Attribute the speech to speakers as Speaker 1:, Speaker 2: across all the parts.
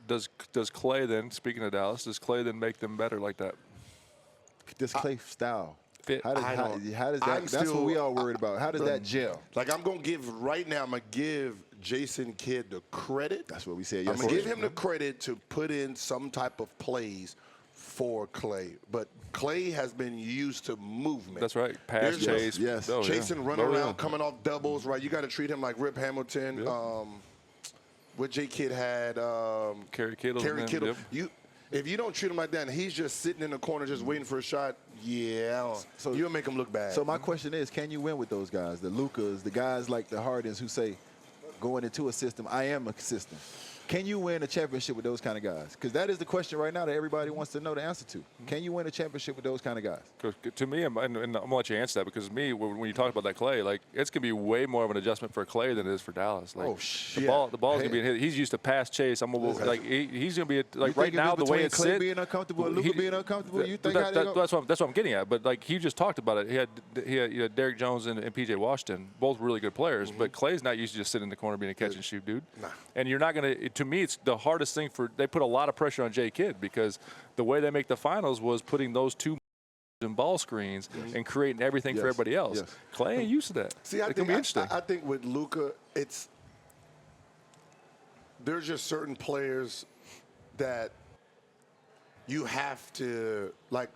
Speaker 1: does Klay then, speaking of Dallas, does Klay then make them better like that?
Speaker 2: Does Klay style
Speaker 1: fit?
Speaker 2: How does that? That's what we all worried about. How does that gel?
Speaker 3: Like I'm gonna give right now. I'm gonna give Jason Kidd the credit.
Speaker 2: That's what we said
Speaker 3: I'm
Speaker 2: yesterday.
Speaker 3: gonna give him the credit to put in some type of plays for Klay, but Klay has been used to movement.
Speaker 1: That's right. Pass, chase,
Speaker 2: yes,
Speaker 3: chasing, run around, coming off doubles. Right, you got to treat him like Rip Hamilton. What J Kidd had.
Speaker 1: Kerry Kittle.
Speaker 3: Kittle. If you don't treat him like that, and he's just sitting in the corner just waiting for a shot, so you'll make him look bad.
Speaker 2: So my question is, can you win with those guys, the Lukas, the guys like the Hardens who say, going into a system, I am a system. Can you win a championship with those kind of guys? Because that is the question right now that everybody wants to know the answer to. Can you win a championship with those kind of guys?
Speaker 1: To me, and I'm going to let you answer that, because me, when you talk about that Klay, like, it's going to be way more of an adjustment for Klay than it is for Dallas. Like, the ball's going to be in his. He's used to pass chase. Like, he's going to be, like, right now, the way it's
Speaker 2: Klay being uncomfortable and Luka being uncomfortable, you think
Speaker 1: that's what I'm getting at. But, like, he just talked about it. He had Derrick Jones and P.J. Washington, both really good players. But Klay's not used to just sitting in the corner being a catch and shoot dude. And you're not going to me, it's the hardest thing they put a lot of pressure on J Kidd, because the way they make the finals was putting those two in ball screens and creating everything for everybody else. Klay ain't used to that.
Speaker 3: See, I think with Luka, there's just certain players that you have to, like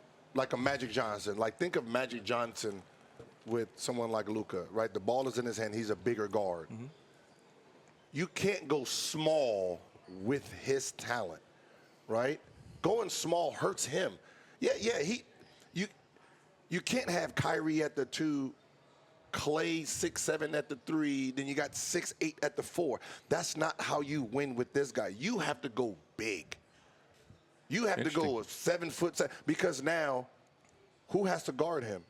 Speaker 3: a Magic Johnson. Like, think of Magic Johnson with someone like Luka, right? The ball is in his hand. He's a bigger guard. You can't go small with his talent, right? Going small hurts him. You can't have Kyrie at the 2, Klay 6'7" at the 3, then you got 6'8" at the 4. That's not how you win with this guy. You have to go big. You have to go a 7 foot, because now who has to guard him?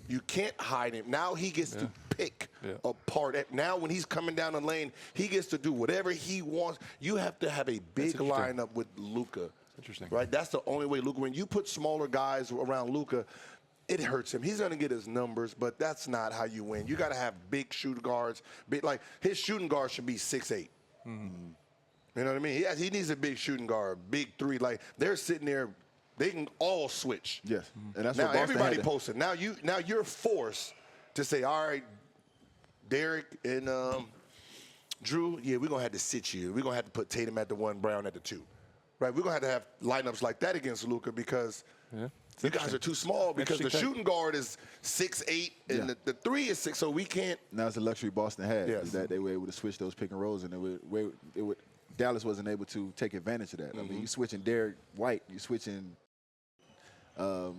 Speaker 3: You can't hide him. Now he gets to pick apart. Now when he's coming down the lane, he gets to do whatever he wants. You have to have a big lineup with Luka.
Speaker 1: Interesting.
Speaker 3: Right? That's the only way Luka, when you put smaller guys around Luka, it hurts him. He's going to get his numbers, but that's not how you win. You got to have big shooting guards. Like, his shooting guard should be 6'8". You know what I mean? He needs a big shooting guard, big 3. Like, they're sitting there. They can all switch.
Speaker 2: Yes, and that's
Speaker 3: now
Speaker 2: what Boston
Speaker 3: everybody posted. Now you're forced to say, all right, Derek and Drew, we're gonna have to sit you. We're gonna have to put Tatum at the 1, Brown at the 2, right? We're gonna have lineups like that against Luka, because you guys are too small, because the shooting guard is 6'8" and the 3 is 6, so we can't.
Speaker 2: Now it's the luxury Boston had, is that they were able to switch those pick and rolls, and it would Dallas wasn't able to take advantage of that. I mean, you switching Derek White, you switching. I'm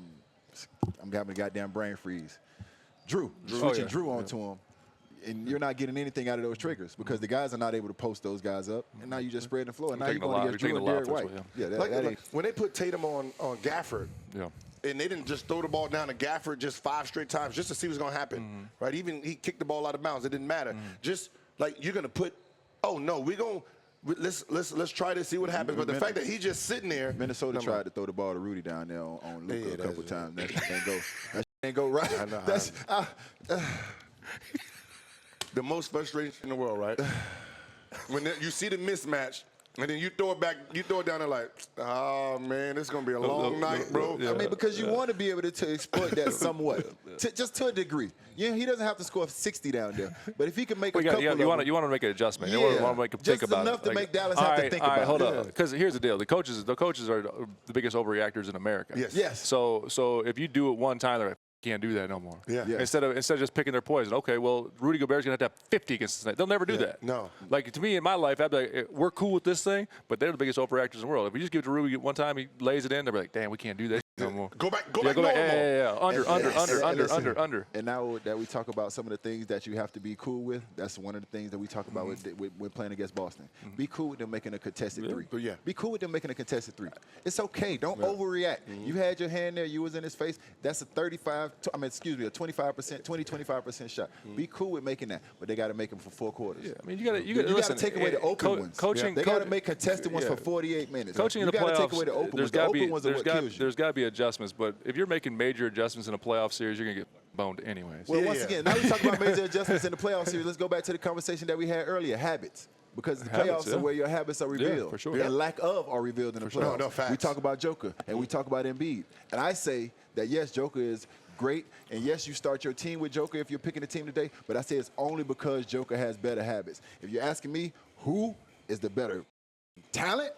Speaker 2: having a goddamn brain freeze. Switching Drew onto him, and you're not getting anything out of those triggers, because the guys are not able to post those guys up, and now you just spread the floor. And now you're going against Drew and Derek White.
Speaker 3: Like when they put Tatum on Gafford, and they didn't just throw the ball down to Gafford just 5 straight times just to see what's going to happen, right? Even he kicked the ball out of bounds. It didn't matter. Just like, you're going to put, let's try to see what happens. But the fact that he's just sitting there.
Speaker 2: Minnesota tried to throw the ball to Rudy down there on Luka a couple times. That shit ain't go right. That's
Speaker 3: the most frustrating in the world, right? When you see the mismatch, and then you throw it down there like, oh, man, it's going to be a long night, bro.
Speaker 2: I mean, because you want to be able to exploit that somewhat, just to a degree. He doesn't have to score 60 down there, but if he can make a couple
Speaker 1: you want to make an adjustment. You want to make him think about it.
Speaker 2: Just enough to make Dallas have to think about it.
Speaker 1: Hold up, because here's the deal. The coaches are the biggest overreactors in America.
Speaker 2: Yes.
Speaker 1: So if you do it one time, they're like, can't do that no more. Instead of just picking their poison. Okay, well, Rudy Gobert's gonna have to have 50 against Cincinnati. They'll never do that.
Speaker 3: No.
Speaker 1: Like, to me, in my life, I'd be like, we're cool with this thing, but they're the biggest overreactors in the world. If we just give it to Rudy one time, he lays it in, they're like, damn, we can't do that no more.
Speaker 3: Go back normal.
Speaker 1: Under.
Speaker 2: And now that we talk about some of the things that you have to be cool with, that's one of the things that we talk about when playing against Boston. Be cool with them making a contested 3. Be cool with them making a contested 3. It's okay. Don't overreact. You had your hand there. You was in his face. That's a 25% shot. Be cool with making that, but they got to make them for 4 quarters.
Speaker 1: I mean, you got
Speaker 2: to take away the open ones. They got to make contested ones for 48 minutes.
Speaker 1: Coaching in the playoffs,
Speaker 2: take away the open ones. The open ones are what kills you.
Speaker 1: There's got to be adjustments, but if you're making major adjustments in a playoff series, you're going to get boned anyways.
Speaker 2: Well, once again, now we talk about major adjustments in the playoff series. Let's go back to the conversation that we had earlier, habits. Because the
Speaker 1: Habits,
Speaker 2: playoffs are where your habits are revealed.
Speaker 1: for sure.
Speaker 2: And lack of are revealed in the playoffs.
Speaker 3: No, facts.
Speaker 2: We talk about Joker, and we talk about Embiid. And I say that, yes, Joker is great, and yes, you start your team with Joker if you're picking a team today, but I say it's only because Joker has better habits. If you're asking me who is the better talent,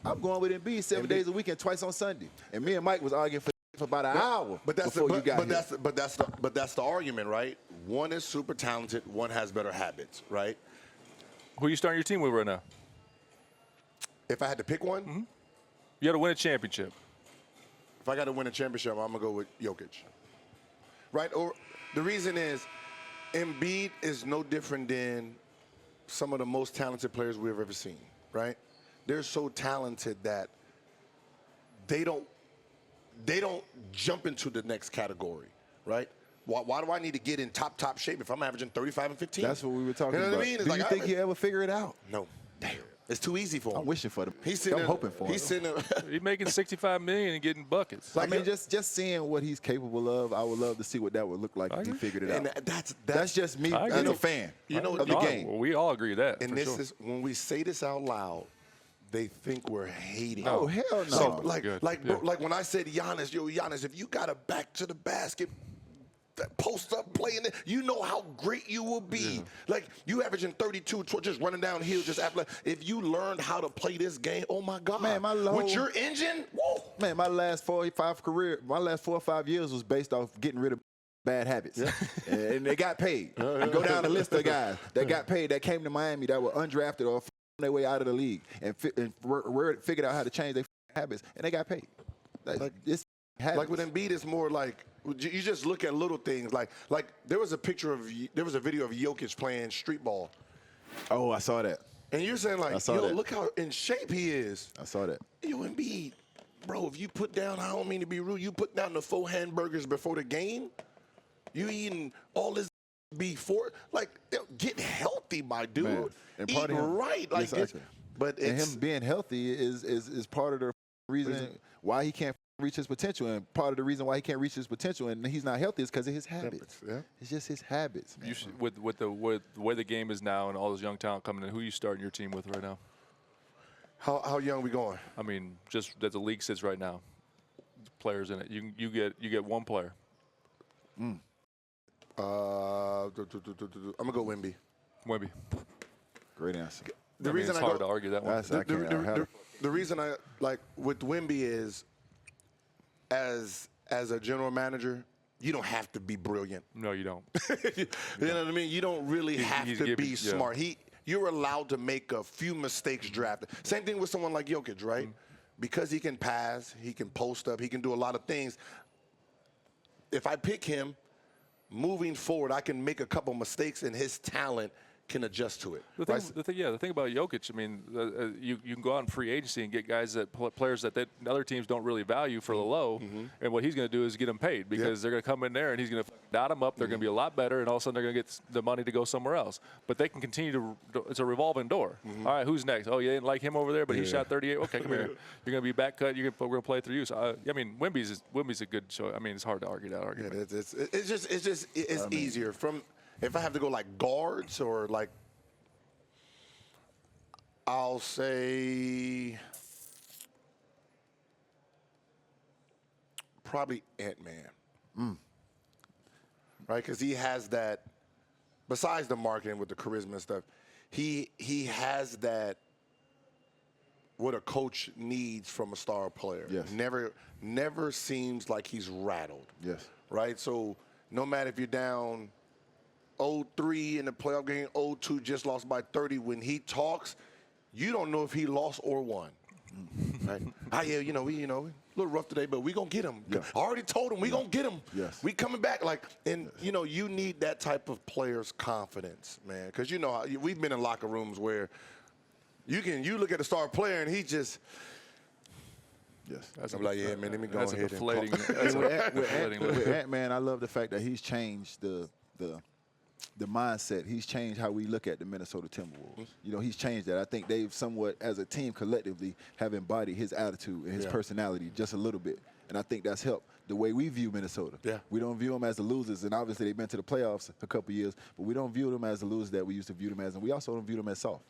Speaker 2: I'm going with Embiid 7 days a week and twice on Sunday. And me and Mike was arguing for about an hour before you got here.
Speaker 3: But that's the argument, right? One is super talented, one has better habits, right?
Speaker 1: Who you starting your team with right now?
Speaker 3: If I had to pick one,
Speaker 1: You got to win a championship.
Speaker 3: if I got to win a championship, I'm gonna go with Jokic, right? Or the reason is, Embiid is no different than some of the most talented players we've ever seen, right? They're so talented that they don't jump into the next category, right? Why do I need to get in top shape if I'm averaging 35 and 15?
Speaker 2: That's what we were talking
Speaker 3: You know
Speaker 2: about.
Speaker 3: what I mean? It's
Speaker 2: Do
Speaker 3: like,
Speaker 2: you think you ever figure it out?
Speaker 3: No. Damn. It's too easy for him.
Speaker 2: I'm wishing for them.
Speaker 3: I'm
Speaker 2: hoping for him.
Speaker 3: He's sitting there.
Speaker 1: He's making $65 million and getting buckets.
Speaker 2: I mean, just seeing what he's capable of, I would love to see what that would look like if he figured it
Speaker 3: And
Speaker 2: out.
Speaker 3: that's
Speaker 2: just me
Speaker 1: I
Speaker 2: as
Speaker 1: agree.
Speaker 2: a fan of the
Speaker 1: No,
Speaker 2: game.
Speaker 1: well, we all agree that.
Speaker 3: And
Speaker 1: for
Speaker 3: this
Speaker 1: sure.
Speaker 3: is when we say this out loud, they think we're hating.
Speaker 2: Oh, hell no.
Speaker 3: So,
Speaker 1: Good.
Speaker 3: like when I said Giannis, Giannis, if you got a back to the basket, post up playing it, you know how great you will be.
Speaker 1: Yeah.
Speaker 3: Like you averaging 32, just running downhill, just after. If you learned how to play this game, oh my God,
Speaker 2: Man,
Speaker 3: with your engine, whoa.
Speaker 2: Man, my last 4 or 5 years was based off getting rid of bad habits. And they got paid. And go down the list of guys that got paid that came to Miami that were undrafted or their way out of the league and figured out how to change their habits, and they got paid. It's habits.
Speaker 3: Like with Embiid, it's more like you just look at little things. Like there was a video of Jokic playing street ball.
Speaker 2: Oh, I saw that.
Speaker 3: And you're saying like, look how in shape he is.
Speaker 2: I saw that.
Speaker 3: Yo, Embiid, bro, if you put down, I don't mean to be rude, you put down the 4 hamburgers before the game, you eating all this before, like, get healthy, my dude.
Speaker 2: Man. And
Speaker 3: Eat
Speaker 2: part of him,
Speaker 3: right. Like this. But
Speaker 2: and
Speaker 3: it's
Speaker 2: him being healthy is part of the reason why he can't reach his potential, and part of the reason why he can't reach his potential and he's not healthy is because of his habits.
Speaker 3: Yeah.
Speaker 2: It's just his habits, man.
Speaker 1: You should, with the way the game is now and all this young talent coming in, who are you starting your team with right now?
Speaker 3: How young we going?
Speaker 1: I mean, just that the league sits right now, players in it. You get one player.
Speaker 3: I'm gonna go Wemby.
Speaker 1: Wemby.
Speaker 2: Great answer.
Speaker 3: The reason
Speaker 1: it's hard to argue that one.
Speaker 2: The
Speaker 3: reason I like with Wemby is, as a general manager, you don't have to be brilliant.
Speaker 1: No, you don't.
Speaker 3: You know what I mean? You don't really have to be smart. You're allowed to make a few mistakes drafting. Same thing with someone like Jokic, right? Because he can pass, he can post up, he can do a lot of things. If I pick him, moving forward, I can make a couple mistakes and his talent can adjust to it.
Speaker 1: The thing about Jokic, I mean, you can go out in free agency and get guys players that other teams don't really value for the low, and what he's going to do is get them paid because they're going to come in there and he's going to dot them up. They're going to be a lot better, and all of a sudden they're going to get the money to go somewhere else. But they can continue to. It's a revolving door. All right, who's next? Oh, you didn't like him over there, but he shot 38. Okay, come here. You're going to be back cut. We're going to play through you. So, I mean, Wemby's a good show. I mean, it's hard to argue that argument.
Speaker 3: Yeah, it's easier from. If I have to go like guards or like, I'll say probably Ant-Man. Right? Because he has that, besides the marketing with the charisma and stuff, he has that, what a coach needs from a star player.
Speaker 2: Yes.
Speaker 3: Never seems like he's rattled.
Speaker 2: Yes.
Speaker 3: Right? So no matter if you're down 0-3 in the playoff game, 0-2, just lost by 30, when he talks, you don't know if he lost or won. Right? We a little rough today, but we gonna get him.
Speaker 2: Yeah.
Speaker 3: I already told him we gonna get him.
Speaker 2: Yes.
Speaker 3: We coming back. You need that type of player's confidence, man. Because we've been in locker rooms where you look at the star player and he just.
Speaker 2: Yes.
Speaker 3: I'm like, yeah, man, let me go ahead and
Speaker 1: deflating.
Speaker 2: With Ant-Man, I love the fact that he's changed the mindset. He's changed how we look at the Minnesota Timberwolves. He's changed that. I think they've somewhat, as a team collectively, have embodied his attitude and his personality just a little bit. And I think that's helped the way we view Minnesota.
Speaker 3: Yeah.
Speaker 2: We don't view them as the losers, and obviously they've been to the playoffs a couple years, but we don't view them as the losers that we used to view them as, and we also don't view them as soft.